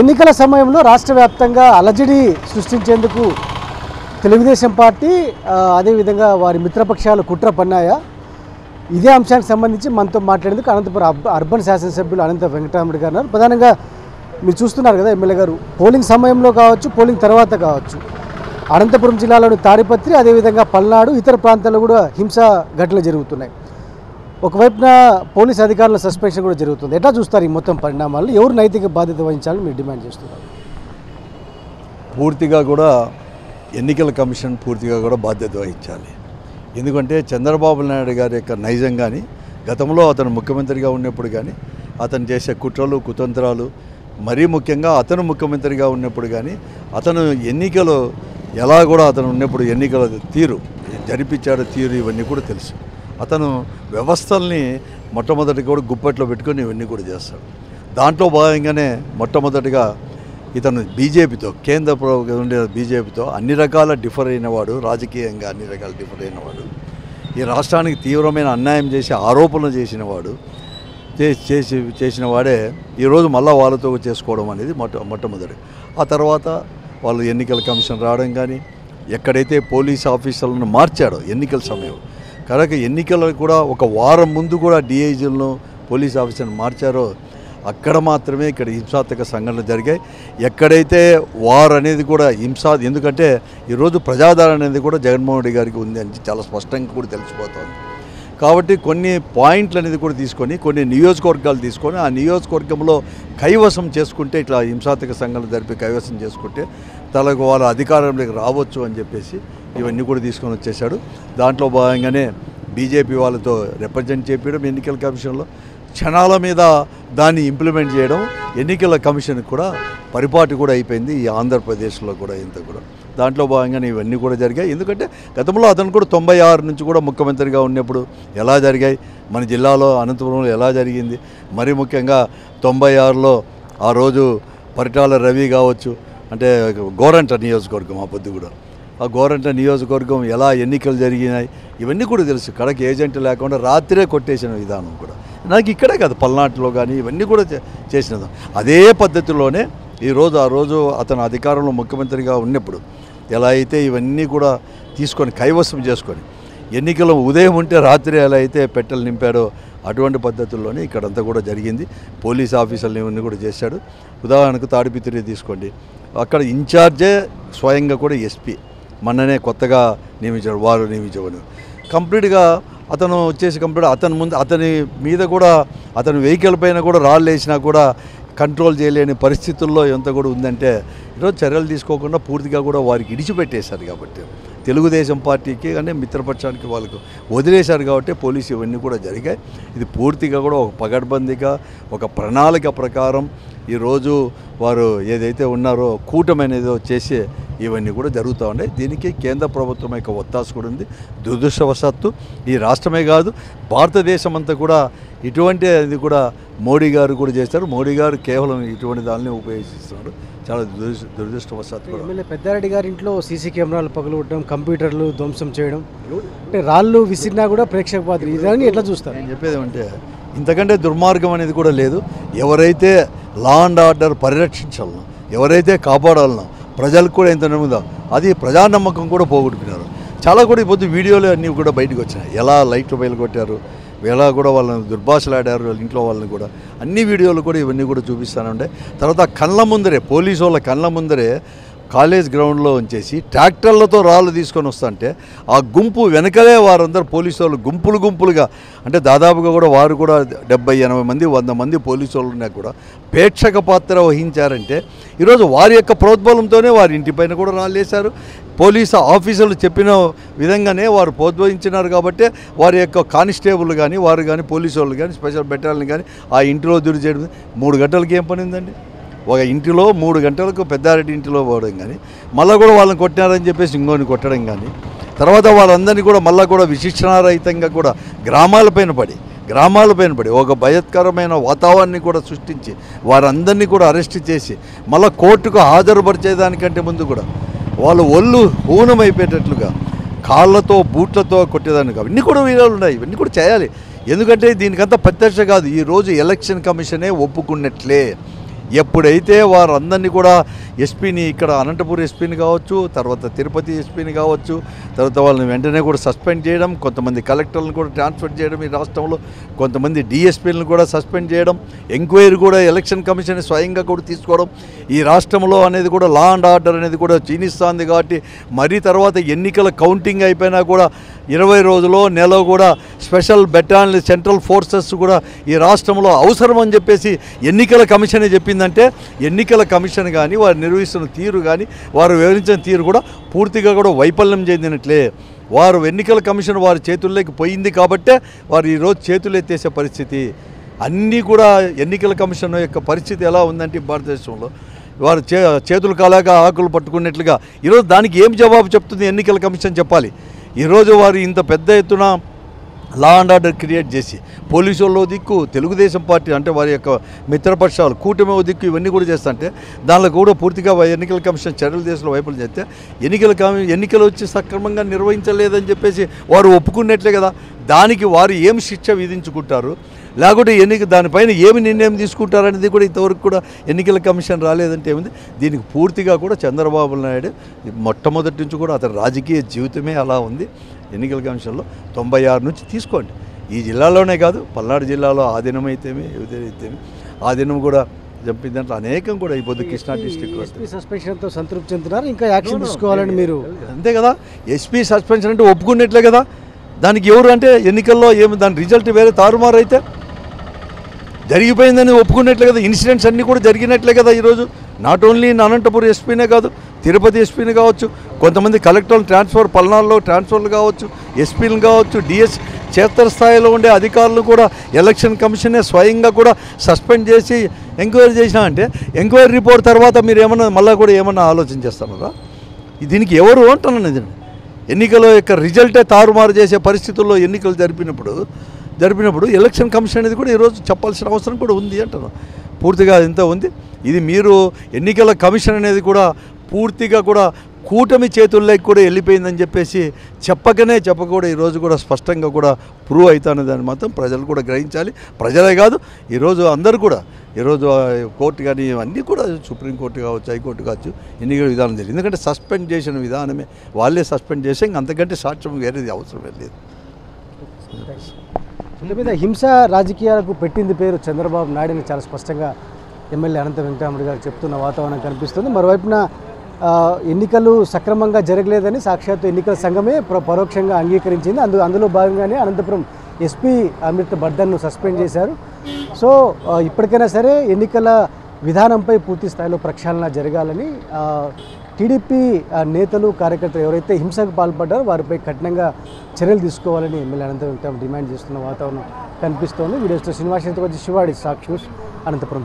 ఎన్నికల సమయంలో రాష్ట్ర వ్యాప్తంగా అలజడి సృష్టించేందుకు తెలుగుదేశం పార్టీ అదేవిధంగా వారి మిత్రపక్షాలు కుట్ర పన్నాయా? ఇదే అంశానికి సంబంధించి మనతో మాట్లాడేందుకు అనంతపురం అర్బన్ శాసనసభ్యులు అనంత వెంకటరామరెడ్డి గారు ఉన్నారు. ప్రధానంగా మీరు చూస్తున్నారు కదా ఎమ్మెల్యే గారు, పోలింగ్ సమయంలో కావచ్చు, పోలింగ్ తర్వాత కావచ్చు, అనంతపురం జిల్లాలోని తాడిపత్రి అదేవిధంగా పల్నాడు ఇతర ప్రాంతాల్లో కూడా హింసా ఘటనలు జరుగుతున్నాయి. ఒకవైపున పోలీస్ అధికారుల సస్పెన్షన్ కూడా జరుగుతుంది. ఎట్లా చూస్తారు ఈ మొత్తం పరిణామాలు? ఎవరు నైతిక బాధ్యత వహించాలని మీరు డిమాండ్ చేస్తున్నారు? పూర్తిగా కూడా ఎన్నికల కమిషన్ పూర్తిగా కూడా బాధ్యత వహించాలి. ఎందుకంటే చంద్రబాబు నాయుడు గారి యొక్క నైజం కానీ, గతంలో అతను ముఖ్యమంత్రిగా ఉన్నప్పుడు కానీ అతను చేసే కుట్రలు కుతంత్రాలు, మరీ ముఖ్యంగా అతను ముఖ్యమంత్రిగా ఉన్నప్పుడు కానీ అతను ఎన్నికలు ఎలా కూడా అతను ఉన్నప్పుడు ఎన్నికల తీరు జరిపించాడో తీరు ఇవన్నీ కూడా తెలుసు. అతను వ్యవస్థల్ని మొట్టమొదటి కూడా గుప్పట్లో పెట్టుకొని ఇవన్నీ కూడా చేస్తాడు. దాంట్లో భాగంగానే మొట్టమొదటిగా ఇతను బీజేపీతో, కేంద్ర ప్రభుత్వం ఉండే బీజేపీతో అన్ని రకాల డిఫర్ అయినవాడు, రాజకీయంగా అన్ని రకాల డిఫర్ అయినవాడు, ఈ రాష్ట్రానికి తీవ్రమైన అన్యాయం చేసి ఆరోపణలు చేసినవాడు, చేసిన వాడే ఈరోజు మళ్ళీ వాళ్ళతో చేసుకోవడం అనేది మొట్టమొదటి. ఆ తర్వాత వాళ్ళు ఎన్నికల కమిషన్ రావడం కానీ, ఎక్కడైతే పోలీస్ ఆఫీసర్లను మార్చాడో ఎన్నికల సమయం కనుక ఎన్నికలకు కూడా ఒక వారం ముందు కూడా డిఐజీలను పోలీస్ ఆఫీసర్ని మార్చారో అక్కడ మాత్రమే ఇక్కడ హింసాత్మక సంఘటనలు జరిగాయి. ఎక్కడైతే వార్ అనేది కూడా ఎందుకంటే ఈరోజు ప్రజాదరణ అనేది కూడా జగన్మోహన్ రెడ్డి గారికి ఉంది అని చాలా స్పష్టంగా కూడా తెలిసిపోతుంది. కాబట్టి కొన్ని పాయింట్లు అనేది కూడా తీసుకొని, కొన్ని నియోజకవర్గాలు తీసుకొని ఆ నియోజకవర్గంలో కైవసం చేసుకుంటే, ఇట్లా హింసాత్మక సంఘటనలు జరిపి కైవసం చేసుకుంటే తలకు వాళ్ళ అధికారంలోకి రావచ్చు అని చెప్పేసి ఇవన్నీ కూడా తీసుకొని వచ్చేసాడు. దాంట్లో భాగంగానే బీజేపీ వాళ్ళతో రిప్రజెంట్ చేయడం ఎన్నికల కమిషన్లో క్షణాల మీద దాన్ని ఇంప్లిమెంట్ చేయడం ఎన్నికల కమిషన్కి కూడా పరిపాటి కూడా అయిపోయింది ఈ ఆంధ్రప్రదేశ్లో కూడా ఇంత కూడా. దాంట్లో భాగంగానే ఇవన్నీ కూడా జరిగాయి. ఎందుకంటే గతంలో అతను కూడా 96 నుంచి కూడా ముఖ్యమంత్రిగా ఉన్నప్పుడు ఎలా జరిగాయి, మన జిల్లాలో అనంతపురంలో ఎలా జరిగింది, మరీ ముఖ్యంగా 96లో ఆ రోజు పరిటాల రవి కావచ్చు, అంటే గోరంట నియోజకవర్గం ఆ పొద్దు కూడా, ఆ గోరంట నియోజకవర్గం ఎలా ఎన్నికలు జరిగినాయి ఇవన్నీ కూడా తెలుసు. కడకి ఏజెంట్ లేకుండా రాత్రే కొట్టేసిన విధానం కూడా నాకు ఇక్కడే కాదు, పల్నాడులో కానీ ఇవన్నీ కూడా చేసినది అదే పద్ధతిలోనే ఆ రోజు అతను అధికారంలో ముఖ్యమంత్రిగా ఉన్నప్పుడు ఎలా అయితే ఇవన్నీ కూడా తీసుకొని కైవసం చేసుకొని ఎన్నికల ఉదయం ఉంటే రాత్రి ఎలా అయితే పెట్టెలు నింపాడో అటువంటి పద్ధతుల్లోనే ఇక్కడంతా కూడా జరిగింది. పోలీస్ ఆఫీసర్లు ఇవన్నీ కూడా చేశాడు. ఉదాహరణకు తాడిపత్రి తీసుకోండి, అక్కడ ఇన్ఛార్జే స్వయంగా కూడా ఎస్పీ మొన్ననే కొత్తగా నియమించాడు, వారు నియమించవని కంప్లీట్గా అతను వచ్చేసి అతని మీద కూడా అతని వెహికల్ పైన కూడా రాళ్ళు వేసినా కూడా కంట్రోల్ చేయలేని పరిస్థితుల్లో ఎంత కూడా ఉందంటే ఈరోజు చర్యలు తీసుకోకుండా పూర్తిగా కూడా వారికి ఇడిచిపెట్టేశారు. కాబట్టి తెలుగుదేశం పార్టీకి అంటే మిత్రపక్షానికి వాళ్ళకు వదిలేశారు కాబట్టి పోలీసు ఇవన్నీ కూడా జరిగాయి. ఇది పూర్తిగా కూడా ఒక పగడ్బందీగా ఒక ప్రణాళిక ప్రకారం ఈరోజు వారు ఏదైతే ఉన్నారో కూటమి అనేది చేసి ఇవన్నీ కూడా జరుగుతూ ఉన్నాయి. దీనికి కేంద్ర ప్రభుత్వం యొక్క ఒత్తాస కూడా ఉంది. దురదృష్టవశాత్తు ఈ రాష్ట్రమే కాదు భారతదేశం అంతా కూడా ఇటువంటి అది కూడా మోడీ గారు కూడా చేస్తారు. మోడీ గారు కేవలం ఇటువంటి దాన్ని ఉపయోగిస్తున్నారు. చాలా దురదృష్టవశాత్తు కూడా. ఎమ్మెల్యే పెద్దారెడ్డి గారి ఇంట్లో సీసీ కెమెరాలు పగలగొట్టడం, కంప్యూటర్లు ధ్వంసం చేయడం, అంటే రాళ్ళు విసిరినా కూడా ప్రేక్షక పాత్ర, ఇదని ఎట్లా చూస్తారు? నేను చెప్పేది అంటే ఇంతకంటే దుర్మార్గం అనేది కూడా లేదు. ఎవరైతే లా అండ్ ఆర్డర్ పరిరక్షించాలనో, ఎవరైతే కాపాడాలనో ప్రజలకు కూడా ఎంత నమ్ముదా అది ప్రజానమ్మకం కూడా పోగొట్టుకున్నారు. చాలా కూడా ఇప్పుడు వీడియోలు అన్నీ కూడా బయటకు వచ్చినాయి. ఎలా లైట్లు బయలు కొట్టారు, ఎలా కూడా వాళ్ళని దుర్భాషలాడారు, వాళ్ళ ఇంట్లో వాళ్ళని కూడా అన్ని వీడియోలు కూడా ఇవన్నీ కూడా చూపిస్తానంటే. తర్వాత కళ్ళ ముందరే పోలీసు వాళ్ళ కళ్ళ ముందరే కాలేజ్ గ్రౌండ్లో ఉంచేసి ట్రాక్టర్లతో రాళ్ళు తీసుకొని వస్తుంటే ఆ గుంపు వెనకలే వారందరూ పోలీసు వాళ్ళు గుంపులుగా, అంటే దాదాపుగా కూడా వారు కూడా 70-80 మంది 100 మంది పోలీసు వాళ్ళు ఉన్నా కూడా ప్రేక్షక పాత్ర వహించారంటే ఈరోజు వారి యొక్క ప్రోద్బలంతోనే వారి ఇంటిపైన కూడా రాళ్ళు వేశారు. పోలీసు ఆఫీసర్లు చెప్పిన విధంగానే వారు ప్రోద్బలించినారు. కాబట్టి వారి యొక్క కానిస్టేబుల్ కానీ వారు కానీ పోలీసు వాళ్ళు కానీ స్పెషల్ బెటాలియన్ కానీ ఆ ఇంటిలో దూరి చేయడం 3 గంటలకి ఏం పని ఉందండి? ఒక ఇంటిలో 3 గంటలకు పెద్దారెడ్డి ఇంటిలో పోవడం కానీ, మళ్ళీ కూడా వాళ్ళని కొట్టినారని చెప్పేసి ఇంకోని కొట్టడం కానీ, తర్వాత వాళ్ళందరినీ కూడా మళ్ళీ కూడా విశిక్షణారహితంగా కూడా గ్రామాలపైన పడి ఒక భయత్కరమైన వాతావరణాన్ని కూడా సృష్టించి వారందరినీ కూడా అరెస్ట్ చేసి మళ్ళీ కోర్టుకు హాజరుపరిచేదానికంటే ముందు కూడా వాళ్ళు ఒళ్ళు హూనమైపోయేటట్లుగా కాళ్ళతో బూట్లతో కొట్టేదానికి అవన్నీ కూడా వీడియోలు ఉన్నాయి. ఇవన్నీ కూడా చేయాలి. ఎందుకంటే దీనికంతా ప్రత్యక్ష కాదు, ఈరోజు ఎలక్షన్ కమిషనే ఒప్పుకున్నట్లే ఎప్పుడైతే వారందరినీ కూడా ఎస్పీని ఇక్కడ అనంతపురం ఎస్పీని కావచ్చు, తర్వాత తిరుపతి ఎస్పీని కావచ్చు, తర్వాత వాళ్ళని వెంటనే కూడా సస్పెండ్ చేయడం, కొంతమంది కలెక్టర్లను కూడా ట్రాన్స్ఫర్ చేయడం ఈ రాష్ట్రంలో, కొంతమంది డిఎస్పీలను కూడా సస్పెండ్ చేయడం, ఎంక్వైరీ కూడా ఎలక్షన్ కమిషన్ స్వయంగా కూడా తీసుకోవడం, ఈ రాష్ట్రంలో అనేది కూడా లా అండ్ ఆర్డర్ అనేది కూడా క్షీణిస్తుంది. కాబట్టి మరీ తర్వాత ఎన్నికల కౌంటింగ్ అయిపోయినా కూడా 20 రోజులు నెల కూడా స్పెషల్ బెటాలియన్ సెంట్రల్ ఫోర్సెస్ కూడా ఈ రాష్ట్రంలో అవసరం అని చెప్పేసి ఎన్నికల కమిషనే చెప్పిందంటే, ఎన్నికల కమిషన్ కానీ వారు నిర్వహిస్తున్న తీరు కానీ వారు వివరించిన తీరు కూడా పూర్తిగా కూడా వైఫల్యం చెందినట్లే. వారు ఎన్నికల కమిషన్ వారి చేతుల్లోకి పోయింది కాబట్టే వారు ఈరోజు చేతులు ఎత్తేసే పరిస్థితి. అన్నీ కూడా ఎన్నికల కమిషన్ యొక్క పరిస్థితి ఎలా ఉందంటే భారతదేశంలో వారు చేతులు కాలాగా ఆకులు పట్టుకున్నట్లుగా ఈరోజు దానికి ఏం జవాబు చెప్తుంది ఎన్నికల కమిషన్ చెప్పాలి. ఈరోజు వారు ఇంత పెద్ద ఎత్తున లా అండ్ ఆర్డర్ క్రియేట్ చేసి పోలీసుల్లో దిక్కు, తెలుగుదేశం పార్టీ అంటే వారి యొక్క మిత్రపక్షాలు కూటమి దిక్కు ఇవన్నీ కూడా చేస్తుంటే దానిలో కూడా పూర్తిగా ఎన్నికల కమిషన్ చర్యలు దేశంలో వైఫల్యం చేస్తే ఎన్నికలు వచ్చి సక్రమంగా నిర్వహించలేదని చెప్పేసి వారు ఒప్పుకున్నట్లే కదా. దానికి వారు ఏం శిక్ష విధించుకుంటారు, లేకుంటే దానిపైన ఏమి నిర్ణయం తీసుకుంటారనేది కూడా ఇంతవరకు కూడా ఎన్నికల కమిషన్ రాలేదంటే ఏముంది. దీనికి పూర్తిగా కూడా చంద్రబాబు నాయుడు మొట్టమొదటి నుంచి కూడా అతని రాజకీయ జీవితమే అలా ఉంది. ఎన్నికల కమిషన్లో 96 నుంచి తీసుకోండి, ఈ జిల్లాలోనే కాదు పల్నాడు జిల్లాలో ఆధీనం అయితేమి ఏదైతేమి ఆధీనం కూడా చంపిన దాంట్లో అనేకం కూడా అయిపోతుంది. కృష్ణా డిస్ట్రిక్ట్లో ఎస్పీ సస్పెన్షన్తో సంతృప్తి చెందుతున్నారు, ఇంకా యాక్షన్ తీసుకోవాలని మీరు అంతే కదా. ఎస్పీ సస్పెన్షన్ అంటే ఒప్పుకున్నట్లే కదా. దానికి ఎవరు అంటే ఎన్నికల్లో దాని రిజల్ట్ వేరే తారుమారు అయితే జరిగిపోయిందని ఒప్పుకున్నట్లే కదా. ఇన్సిడెంట్స్ అన్నీ కూడా జరిగినట్లే కదా. ఈరోజు నాట్ ఓన్లీ అనంతపురం ఎస్పీనే కాదు, తిరుపతి ఎస్పీని కావచ్చు, కొంతమంది కలెక్టర్లు ట్రాన్స్ఫర్ పల్నాడులో ట్రాన్స్ఫర్లు కావచ్చు, ఎస్పీలు కావచ్చు, డిఎస్ క్షేత్రస్థాయిలో ఉండే అధికారులు కూడా ఎలక్షన్ కమిషనే స్వయంగా కూడా సస్పెండ్ చేసి ఎంక్వైరీ చేసినా అంటే ఎంక్వైరీ రిపోర్ట్ తర్వాత మీరు ఏమన్నా మళ్ళీ కూడా ఏమన్నా ఆలోచన చేస్తున్నారా? దీనికి ఎవరు అంటున్నాను ఇది. ఎన్నికల యొక్క రిజల్టే తారుమారు చేసే పరిస్థితుల్లో ఎన్నికలు జరిపినప్పుడు ఎలక్షన్ కమిషన్ అనేది కూడా ఈరోజు చెప్పాల్సిన అవసరం కూడా ఉంది అంటున్నాను. పూర్తిగా ఎంత ఉంది ఇది. మీరు ఎన్నికల కమిషన్ అనేది కూడా పూర్తిగా కూడా కూటమి చేతుల్లోకి కూడా వెళ్ళిపోయిందని చెప్పేసి చెప్పకూడదు ఈరోజు కూడా స్పష్టంగా కూడా ప్రూవ్ అవుతానే దాన్ని మాత్రం ప్రజలు కూడా గ్రహించాలి. ప్రజలే కాదు ఈరోజు అందరూ కూడా ఈరోజు కోర్టు కానీ అన్నీ కూడా సుప్రీంకోర్టు కావచ్చు, హైకోర్టు కావచ్చు, ఎన్నికల విధానం తెలియదు. ఎందుకంటే సస్పెండ్ చేసిన విధానమే వాళ్ళే సస్పెండ్ చేసి అంతకంటే సాక్ష్యం వేరేది అవసరం లేదు. మీద హింస రాజకీయాలకు పెట్టింది పేరు చంద్రబాబు నాయుడుని చాలా స్పష్టంగా ఎమ్మెల్యే అనంత వెంకటరామరెడ్డి గారు చెప్తున్న వాతావరణం కనిపిస్తుంది. మరోవైపున ఎన్నికలు సక్రమంగా జరగలేదని సాక్షాత్తు ఎన్నికల సంఘమే పరోక్షంగా అంగీకరించింది. అందులో భాగంగానే అనంతపురం ఎస్పీ అమృత బర్ధన్ను సస్పెండ్ చేశారు. సో ఇప్పటికైనా సరే ఎన్నికల విధానంపై పూర్తి స్థాయిలో ప్రక్షాళన జరగాలని టీడీపీ నేతలు, కార్యకర్తలు ఎవరైతే హింసకు పాల్పడ్డారో వారిపై కఠినంగా చర్యలు తీసుకోవాలని ఎమ్మెల్యే అనంత వెంకటరామరెడ్డి డిమాండ్ చేస్తున్న వాతావరణం కనిపిస్తోంది. వీడియోస్తో శ్రీనివాసంతో వచ్చి శివాడి సాక్షి న్యూస్ అనంతపురం.